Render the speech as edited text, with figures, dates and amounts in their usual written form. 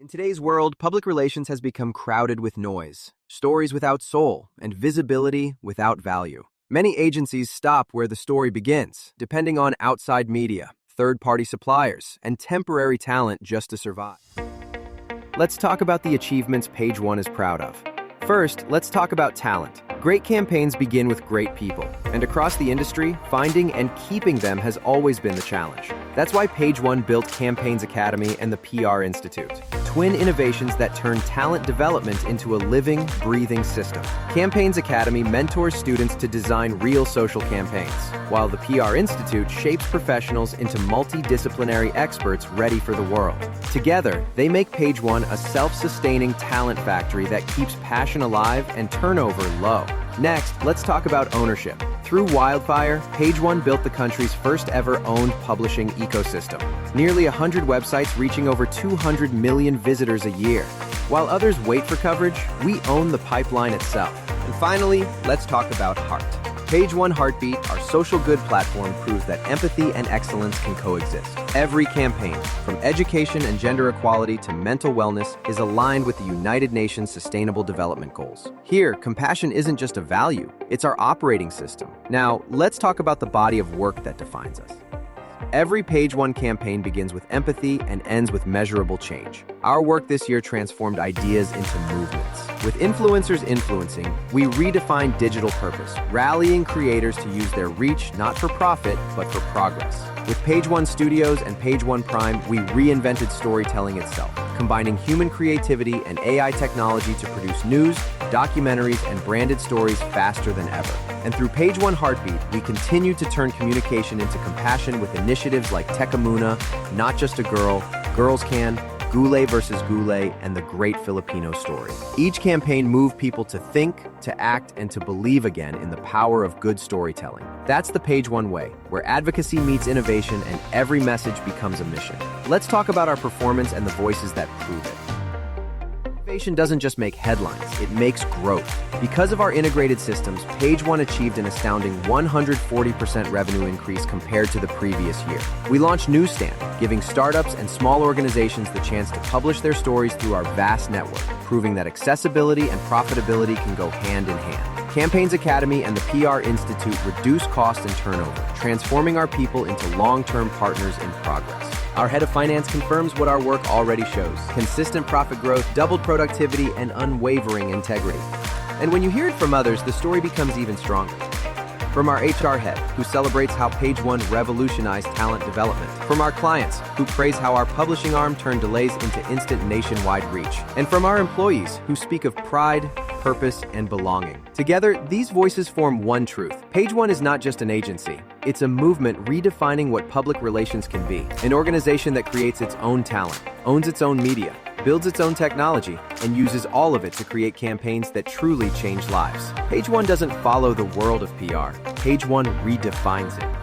In today's world, public relations has become crowded with noise, stories without soul, and visibility without value. Many agencies stop where the story begins, depending on outside media, third-party suppliers, and temporary talent just to survive. Let's talk about the achievements Page One is proud of. First, let's talk about talent. Great campaigns begin with great people, and across the industry, finding and keeping them has always been the challenge. That's why Page One built Campaigns Academy and the PR Institute, twin innovations that turn talent development into a living, breathing system. Campaigns Academy mentors students to design real social campaigns, while the PR Institute shapes professionals into multidisciplinary experts ready for the world. Together, they make Page One a self-sustaining talent factory that keeps passion alive and turnover low. Next, let's talk about ownership. Through Wildfire, Page One built the country's first ever owned publishing ecosystem. Nearly 100 websites reaching over 200 million visitors a year. While others wait for coverage, we own the pipeline itself. And finally, let's talk about Heart. Page One Heartbeat, our social good platform, proves that empathy and excellence can coexist. Every campaign, from education and gender equality to mental wellness, is aligned with the United Nations Sustainable Development Goals. Here, compassion isn't just a value, it's our operating system. Now, let's talk about the body of work that defines us. Every Page One campaign begins with empathy and ends with measurable change. Our work this year transformed ideas into movements. With influencers influencing, we redefined digital purpose, rallying creators to use their reach not for profit, but for progress. With Page One Studios and Page One Prime, we reinvented storytelling itself, combining human creativity and AI technology to produce news, documentaries, and branded stories faster than ever. And through Page One Heartbeat, we continue to turn communication into compassion with initiatives like Tekamuna, Not Just a Girl, Girls Can, Goulet vs. Goulet, and The Great Filipino Story. Each campaign moved people to think, to act, and to believe again in the power of good storytelling. That's the Page One way, where advocacy meets innovation and every message becomes a mission. Let's talk about our performance and the voices that prove it. Innovation doesn't just make headlines, it makes growth. Because of our integrated systems, Page One achieved an astounding 140% revenue increase compared to the previous year. We launched Newsstand, giving startups and small organizations the chance to publish their stories through our vast network, proving that accessibility and profitability can go hand in hand. Campaigns Academy and the PR Institute reduce cost and turnover, transforming our people into long-term partners in progress. Our head of finance confirms what our work already shows: consistent profit growth, doubled productivity, and unwavering integrity. And when you hear it from others, the story becomes even stronger. From our HR head, who celebrates how Page One revolutionized talent development. From our clients, who praise how our publishing arm turned delays into instant nationwide reach. And from our employees, who speak of pride, purpose, and belonging. Together, these voices form one truth. Page One is not just an agency. It's a movement redefining what public relations can be. An organization that creates its own talent, owns its own media, builds its own technology, and uses all of it to create campaigns that truly change lives. Page One doesn't follow the world of PR. Page One redefines it.